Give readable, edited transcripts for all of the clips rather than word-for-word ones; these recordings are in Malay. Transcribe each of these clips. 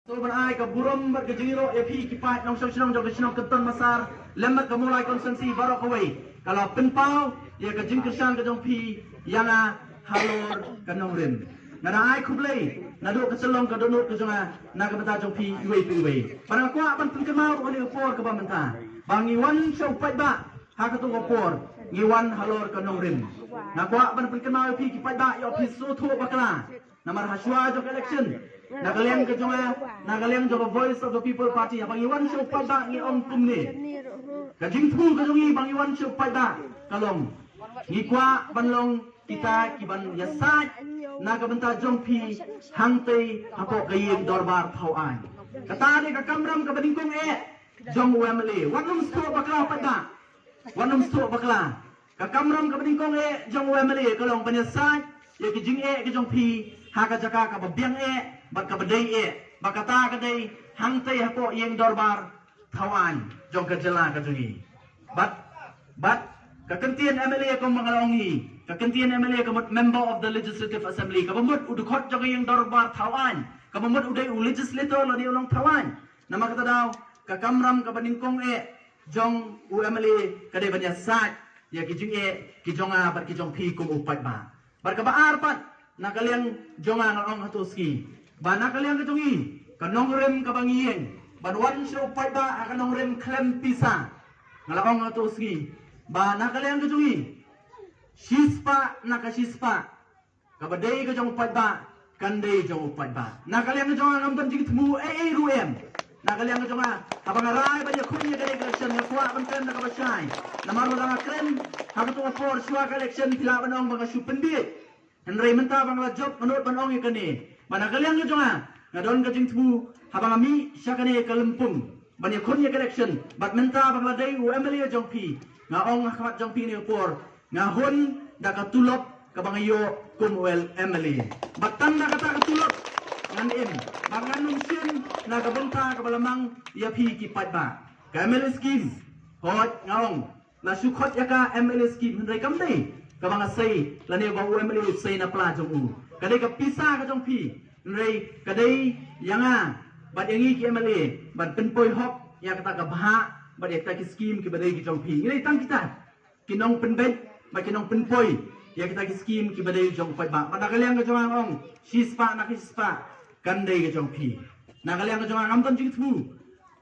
So berai ke burum ke jiro epi kipat nong senong jong senong kenton masar lembat ke mulai konsensi baru kawai kalau penpau ya ke jing kersan ke jong pi yang halor ke nong rim ngada ai kublai nadu ke selong ke donut ke jonga na ke beta jong pi iwe pada ko aban pun kemau ko ni upor ke bamenta bangi wan show pai ba ha ke tu upor ngiwan halor ke nong rim na ko aban pun kemau pi kipat ba yo pi so thu bakla namar haswa jong election Nagaliang ke jonga, nagaliang jonga Voice of the People Party. Abang Iwan show pada ni om kum ni. Kajing tu ke jongi bang Iwan show pada kalong. Ngikwa banlong kita kiban yasat naga benta jong pi hangte hapok gayeng dorbar thauan. Kata ni ka kamram ka badingkong jong wemle. Wanum sto bakla pada. Wanum sto bakla. Ka kamram ka badingkong jong wemle kalong banyasat ya kijing ke jong pi haka jaka ka babiang baka badai baka ta kadai hangtai hapo yeng dorbar thawan jong kajala kajungi but kakentian MLA ko mangalongi kakentian MLA ko member of the Legislative Assembly kabamut udukot jong yeng dorbar thawan kabamut udai legislator la di ulong thawan nama kata daw kakamram kabaningkong jong UMLA kadai banya sat ya kijing kijonga bat kijong pi kum upat ba bar ka baar pat nakaliang jonga ngalong hatuski Bana kalian ketungi, kanong rem kabangiyeng, banwan show pada kanong rem klem pisa, ngalakong ato ski. Bana kalian ketungi, shispa nakashispa, kabadai kejong pada, kandai jong pada. Nakalian kejong ngam penting temu ruem. Nakalian kejong abang arai banyak kunya kali election ngakwa banten nakabasai. Namar wala kren, habu tu for shua election pila banong banga supendit. Henry menta bangla job menurut banong ikani. Mana kalian ke jonga ngadon ke jingtu habang ami syakane ke lempung banyak konnya election bat menta bangla dai UMLA jongpi ngaong khawat jongpi ni upor ngahun da ka tulop ka bangayo kumwel MLA batan da kata ka tulop ngan im banganun sin na ka benta ka balamang ya pi ki patba ka MLA scheme hot ngaong na sukot ya ka MLA scheme hendai kamdai ka banga sei lane ba UMLA sei na pla jong kadai ka pisa ka jong pi nrei kadai yanga bad yangi ki MLA bad penpoi hok ya kata ka bha bad ekta ki scheme ki badai ki jong pi ngrei tang kita kinong penbet ba kinong penpoi ya kita ki scheme ki badai jong pai ba bad kalian ka jong ong shispa na ki shispa kandai ki jong pi na kalian ka jong ngam ton jing thu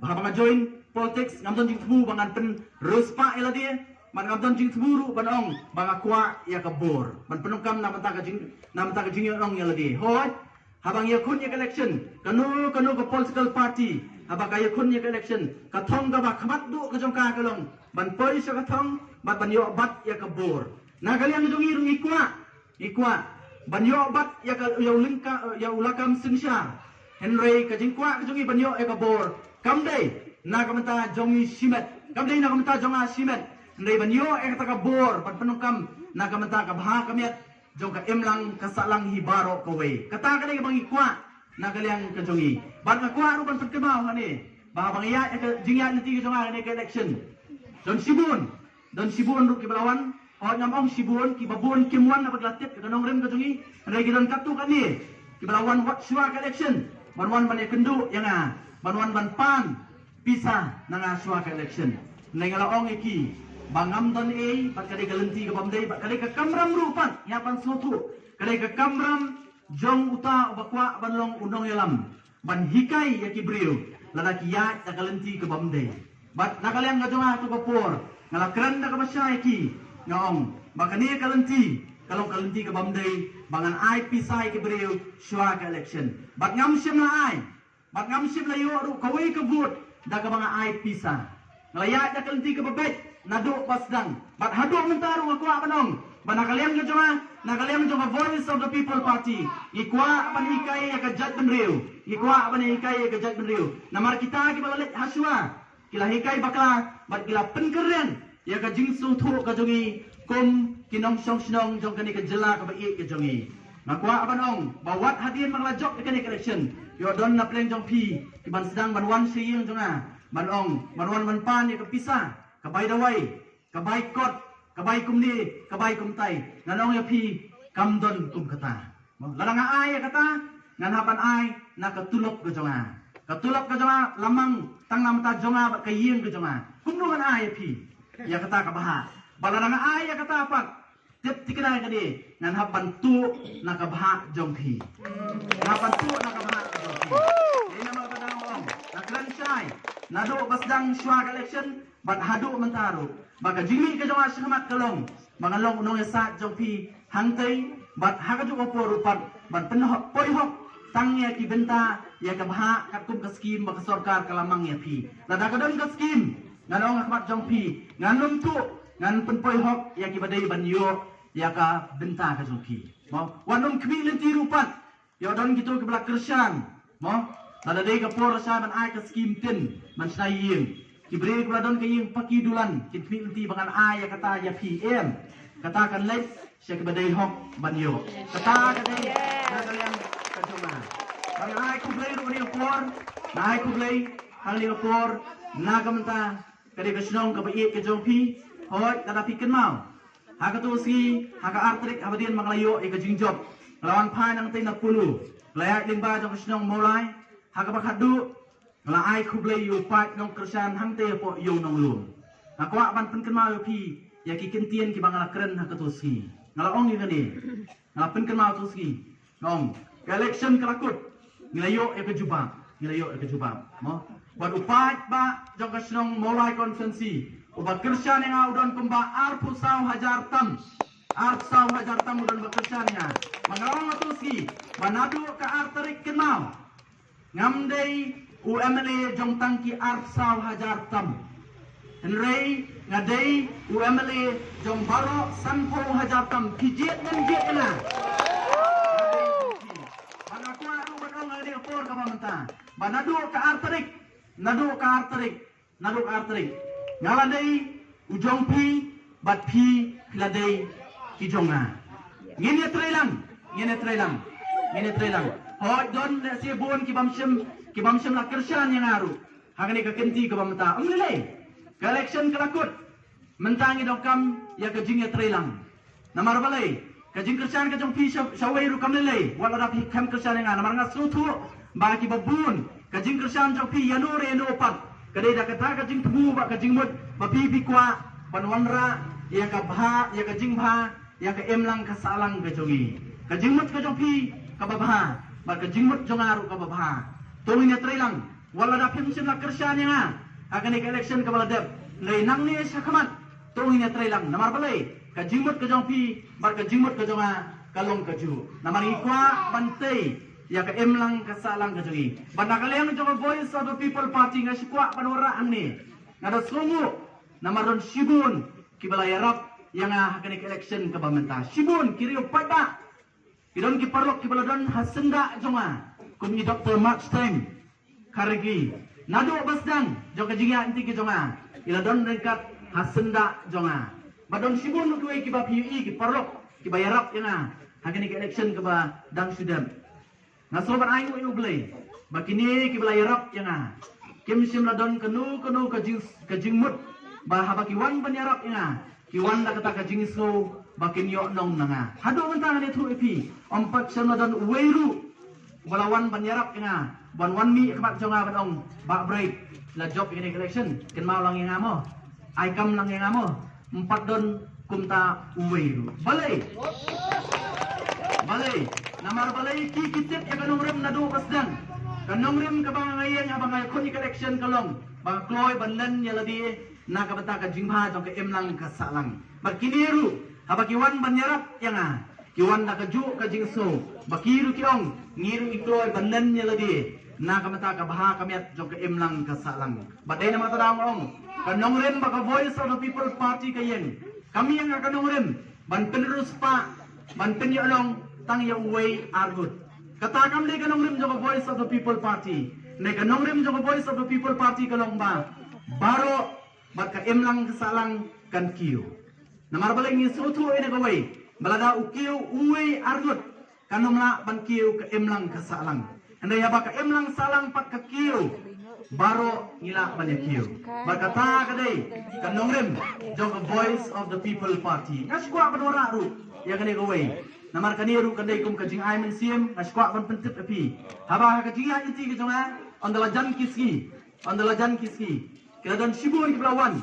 ba ba join politics ngam ton jing thu bangan pen ruspa ela dia man ngam ton jing thu ban ong banga kwa ya ka bor ban penungkam na mata ka jing ong ya ladi hoi habang yakun ya election kanu ke political party habang yakun ya election kathong ga ba khamat du ka jongka kalong ban poi sa kathong bat ban yo bat ya ka bor na kalian jong iru ikwa ban yo bat ya ka yo lingka ya ulakam singsha henry ka jingkwa ka jongi ban yo ya ka bor kamdai na kamanta jongi simet kamdai na kamanta jonga simet henry ban yo ya ka bor ban penungkam na kamanta ka bha kamiat jong ka emlang kasalang hibaro kowe kata ka ni bang ikwa na kaliang kajongi ban ka kwa ruban pagkamaw hani ba bang iya ka jingya nanti ka jonga ni ka election don sibun ru ki balawan o nyamong sibun ki babun kimwan na paglatip ka nong rem ka jongi re ki don katu ka ni ki balawan wat shwa ka election banwan ban kendu yanga banwan ban pan pisa na nga shwa ka election nengalaong iki bangam don pat kadai galenti ka bamdai pat kadai ka kamram rupan yapan sotu kadai ka kamram jong uta bakwa banlong unong yalam ban hikai ya kibriu lalaki ya ta galenti ka bamdai bat nakaliang ka jonga tu kapor ngala kran da ka basyai ki ngong bakani kalenti kalong kalenti ka bamdai bangan ai pisai kibriu shwa ka election bat ngam sim la ai bat ngam sim la yo ru kawai ka vote da ka banga ai pisa ngala da kalenti ka babet naduk pasdang bat haduk mentaru aku abanong banakalian ke jonga Voice of the People Party ikwa apan hikai ya ka jat benriu ikwa apan hikai ya ka jat benriu namar kita ki balalet haswa kila hikai bakla bat kila penkeren ya ka jingsu thu ka jongi kum kinong song jong kani ka jela ka bai ka jongi makwa abanong bawat hadian manglajok kani election yo don na pleng jong pi ki ban sedang ban wan siyeng jonga banong banwan ban pan ya ka pisah kabai dawai, kabai kot, kabai kumni, kabai kumtai. Nanong ya pi kamdon kum kata. Larang ai kata, nganapan ai nakatulok ke jonga. Katulap ka jonga lamang tang nam ta jonga bat kayeng ke jonga. Kumnungan ay pi. Ya kata ka baha. Balarang ay ya kata apa? Tip tikenai ka di ngan habantu nakabaha jong pi. Habantu nakabaha jong pi. Ini nama ka dang ong. Nakran syai. Nado basdang syua election bat hadu mentaru. Baka jimi ka jonga syahmat kalong. Mangalong unong yasa jong pi hangtai bat hagaju opor rupat bat penoh poihok tangnya ki benta ya kabha katum ka skim baka sarkar kalamang ya pi lada kadon ka skim nganong akmat jong pi nganum tu ngan penpoi hok ya ki badai banyo ya ka benta ka jong pi mo wanum kmi lenti rupat ya don gitu ke belak kersan mo lada dei ka por sa ban ai ka skim tin man snaying ki bre ka don ka ying pakidulan ki kmi lenti bangan ai ya kata ya pi em katakan lek saya badai hok banyo kata kadai kalian kacuma Naik kublai rumah opor, naik kublai hal ni opor, nagamenta kadi kesnong kabai ke jongpi, hoi tadapi kenmau. Haka tu si, haka artrik abadian manglayo ika jingjob, lawan pai nang tay napulu, layak lingba jong kesnong mulai, haka bakadu, laai kublai yu pat nong kersan hang tay po yu nong lum. Nakwa ban pen kenmau yu pi, ya ki kentian ki bangala keren haka tu si. Ngalaong yu kani, ngalapen kenmau tu si, ngom, election kelakut. Nilayo ke jubam, mo. Buat upat ba jong kasnong mulai konvensi, ubat kersan yang udon kumba arpusau hajar tam udon bekersannya. Mengalong atusi, manadu ke arterik kenal, ngamdei UMLA jong tangki arpusau hajar tam. Henry ngadei UMLA jong baro sanpo hajar tam, kijet dan jet kena. Opor ka pamenta banadu ka arterik ngalan dei ujong pi bat pi ladei kijonga ngene trelang hoi don si bon ki bamsem la kersan yang aru hagani ka kenti ka pamenta umlele election kelakut mentangi dokam ya ka jingya trelang namar balai kajing kersan kajong pi sawai ru kamlele wala rapi kam kersan yang namar ngasutu bagi babun kajing kersan jong pi yanore no pat kadai da kata kajing tubu ba kajing mut bapi bi kwa panwanra ya ka bha ya kajing bha ya ka emlang ka salang kajongi kajing mut kajong pi ka babha ba kajing mut jongaru ka babha tongin ya trelang wala rapi musim la kersan yang akan ik election ka baladep lei nang ni sakamat tongin ya trelang namar balai kajimut kajong pi bar kajimut kajonga kalong kaju namar ikwa bantai ya ka emlang kasalang kajongi banda kalian jong voice of the people party nga sikwa panora angni ngada sumu namaron sibun kibalayarap yang hakanik election ka bamenta sibun kiriyo pada idon ki parlok kibaladon hasenda jonga kumni Dr. March time karigi nado basdang jong kajinga inti ki jonga iladon rengkat hasenda jonga badon sibun kuai kiba PUI ki parlok kiba yarap yang hagani election kiba dang sudam nasoban ayu ayu blai bakini kiba yarap yang kim sim ladon kenu kajing mut ba habaki wan ban yarap yang kiwan da kata kajing so bakin yo nong nanga hado mentang ni thu ipi ompat sim ladon weiru balawan ban yarap yang ban wan mi kemat jonga badong ba break la job ini election ken mau lang yang amo ai kam lang yang amo empat don kumta uweiru balai namar balai ki kitip ya kanong rem nadu pasdan kanong rem kabang ngayen abang ngay kuni collection kalong bang kloy banlan ya ladi nakabata ka jingha jong ka emlang ka salang bakiniru habakiwan banyarap yang kiwan nakaju ka jingso bakiru kiong ngiru ikloy banlan ya ladi nakamata ka baha kamiat jong ka emlang ka salang badai na mata daong kanong rem baka voice of the people party kayen kami yang kanong rem ban penerus pa ban penyolong tang yang way argut kata kami kanong rem jong voice of the people party ne kanong rem jong voice of the people party kalong ba baro baka emlang kasalang kan kiyo namar baling ni sutu ene gawai balada ukiyo uwe argut kanong la ban kiyo ka emlang kasalang andai ya baka emlang salang pat ka kiyo baro ngila banyakiyo berkata kadai kanong rem jong voice of the people party ngaskwa panora ru ya kani gawai namar kani ru kadai kum kajing ai men siem ngaskwa ban pentip api haba kajing ya inti ke jonga andala jan kiski kiladan Shibun kiblawan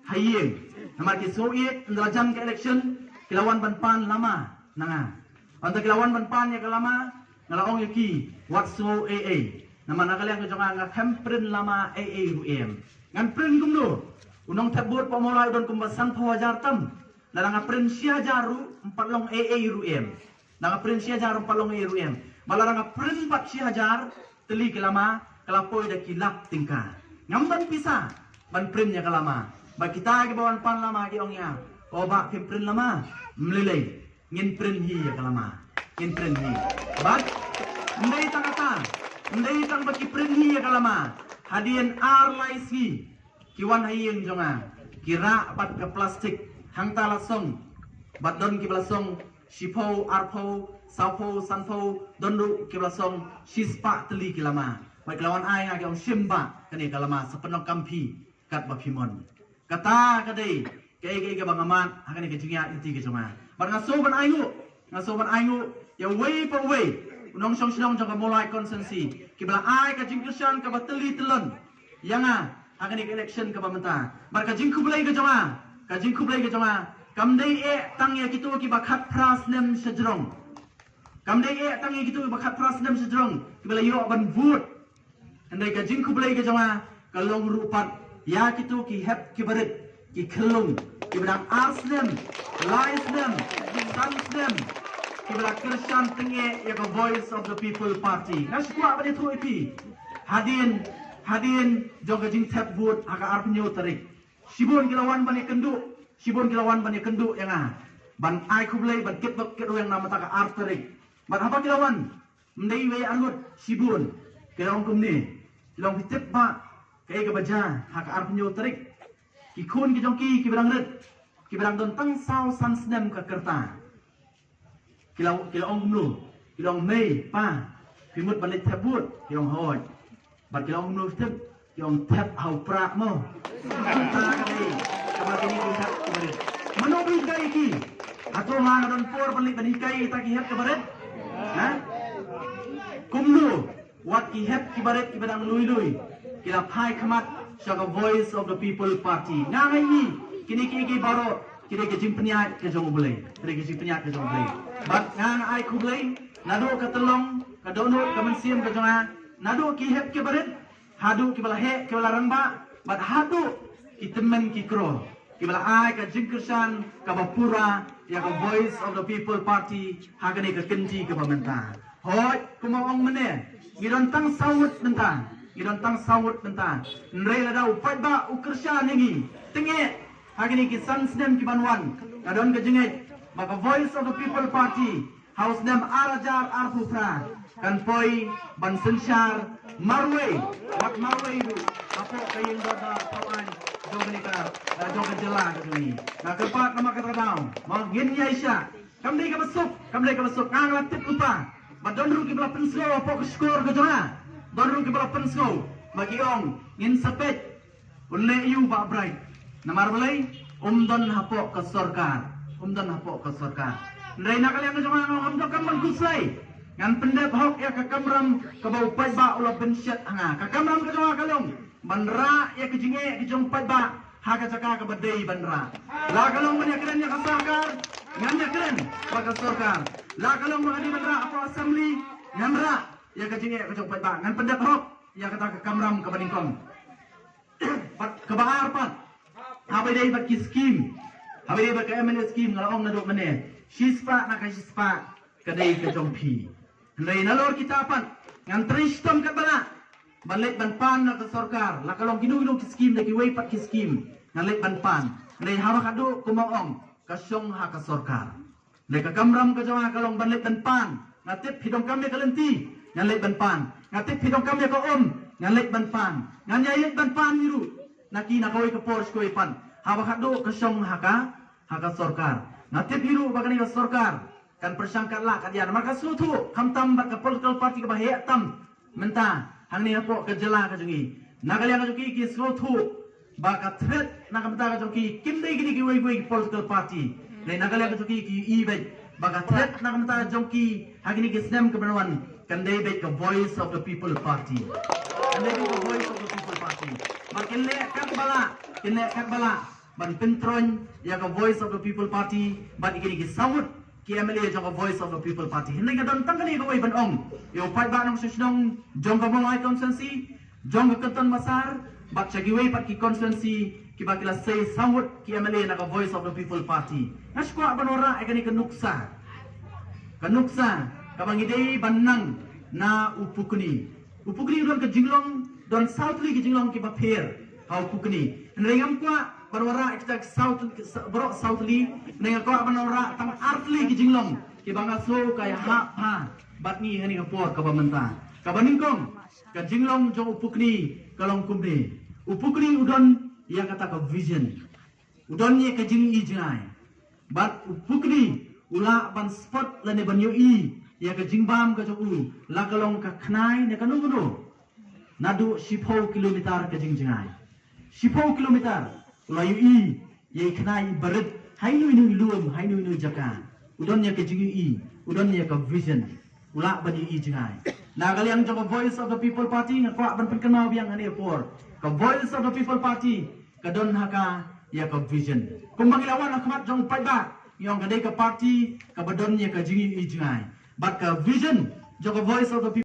hayeng namar kisoit andala jan ke election kilawan banpan lama nanga anda kilawan banpan ya kalama ngalaong yaki watso AA nama nakaliang kejonga nga kemprin lama AA ruem ngan prin kumno unong tabur pamolai don kumbasan pawajar tam nalanga prin sia jaru empalong AA ruem nanga prin sia jaru empalong AA ruem malaranga prin pat sia jar teli kelama kelapoi da kilap tingka ngamban pisa ban prin nya kelama ba kita ke bawan pan lama ki ongya oba kemprin lama mlelei ngin prin hi ya kelama ngin prin hi bat ndai tangata ndai tang baki prin hi ya kelama hadien ar laisi kiwan hayeng jonga kira bat ke plastik hangta lasong bat don ki blasong sipo arpo sapo sanpo dondu ki blasong sispa teli kilama bat lawan ai nga ki simba kani kalama sepenok kampi kat bapimon kata kadai ke bangaman hakani ke jingia inti ke jonga bat ngasoban aingu ya way per way unong song sinong jong mulai konsensi kibla ai ka jingkirsan ka bateli telon yanga hakani ke election ka pamenta bar ka jingku blai ke jonga kamdei tang ya kitu ki bakhat pras nem sejrong kamdei tang ya kitu bakhat pras nem sejrong kibla yo ban vote andai ka jingku blai ke jonga kalong rupat ya kitu ki hep ki barit ki khelung ki badang arsnem laisnem sansnem kibla kirsan tenge ya ka voice of the people party naswa ba itu ipi hadin joga jing tap vote aga arpnyo tarik Shibun kilawan bani kendu yang ban ai kublai ban kit yang nama taka arterik ban apa kilawan mendai we angut Shibun kilawan kumni kilawan kitip ba kaya kebaja hak arpnyo tarik kikun kijongki kiberang don tang sao sansnem ka kerta kilawan kumlu kilawan mei pa pimut balik tabut kilawan hoy bat kilawan kumlu kitip kilawan tap hau prak mo Manobi kai ki atau hang don por balik bani kai ta ki hep ke baret ha kumlu wat ki hep ki baret ki badang lui kila phai khamat shaga voice of the people party ngai ni kini ki baro kini ke jimpnya ke jong bulai bat ngang ai kublai nado ka telong ka dono ka mensiam ka jonga nado ki hep ke baret hadu ki bala he ki bala rangba bat hadu itemen kikro kibala ai ka jingkersan ka bapura ya ka voice of the people party hagani ka kenti ka pamenta hoy kumaong mene giron tang sawut benta nrei lada upat ba ukersan ngi tenge hagani ki sansnem ki banwan kadon ka jingai maka voice of the people party house nem arajar arpufra kan poi ban sensyar marwe du apo kayeng doda pawan jogan jela kami na kepat nama katadau mangin yaisha kamdei ka masuk ngang latip lupa badon ru ki bla penslo apo ke skor ke jona don ru ki bla penslo bagi ong ngin sapet ulle yu ba bright namar balai don hapo ke sarkar ndai nak kalian jona ngom do kam kuslai ngan pendep hok ya ka kamram ka bau pai ba ula pensyat hanga ka kamram ka jona kalong bandra ya ke jinge ke jong pai ba haka caka ka badai bandra la kalong manya keren ya ka sarkar ngan ya keren ba ka sarkar la kalong mahadi bandra apa assembly ngamra ya ke jinge ke jong pai ba ngan pendep hok ya kata ka kamram ka baningkong ka bahar pat habai dai bat ki scheme habai dai bat ka MNS scheme ngalaong na do mane sispa na ka sispa kadai ka jong pi ndai nalor kita pan ngan tristom ka bala balik banpan na ka sarkar la kalong kinulong ki scheme na ki way pat ki scheme nalik banpan ndai hawa kadu kumaong kasyong ha ka sarkar ndai ka kamram ka jawa kalong balik banpan ngatip hidong kami kalenti nalik banpan ngatip hidong kami ka nalik banpan nganyayit banpan niru naki na kawai ka pors ko ipan hawa kadu kasyong ha ka sarkar ngatip hiru bagani ka sarkar kan persangkat lah kadian maka suatu kamtam bak political party ke bahaya tam menta hang ni apa kejela ka jungi nagalian ka jungi ki suatu bak threat nak menta ka jungi kimdei gini ki wei political party le nagalian ka jungi ki ibet bak threat nak menta jungi hagini ki snem ke benwan kan dei bet ka voice of the people party and then the voice of the people party. Makin le kat bala ban pentron ya ka voice of the people party ban ikini ki sawut ki MLA jong voice of the people party. Hindi ka don tangkani ko ban ong. Yo pai ba nong susnong jong ka mong constituency jong ka Keton Masar bat chagiway pat ki constituency ki ba kila say sawut ki MLA na ka voice of the people party. Naskwa banora ikani kanuksa kabangide banang na upukni don ke jinglong don southly ke jinglong ke bapher hau pukni nengam kwa barwara ektak southly nengam kwa banora tam arthly ke jinglong ke bangaso kaya ha batni hani kapor kabamenta kabaningkong ke jinglong jong upukni kalong kumni upukni udon ya kata ke vision udon ye ke jingi jingai bat upukni ula ban spot lane ban yoi ya ke jingbam ke joku la kalong ka khnai ne kanu gunu nadu 10 kilometer ke jingjingai 10 kilometer ula yoi ye khnai barit hainu inu luum hainu inu jaka udon ya ke jingi udon ya ke vision ula ban yoi jingai na kaliang joko voice of the people party ngakwa ban penkenau biang ani por ka voice of the people party kadon haka ya ke vision kumbang lawan akhmat jong pai ba yang kadai ke party ke badon ya ke jingi jingai but ka vision joko voice of the people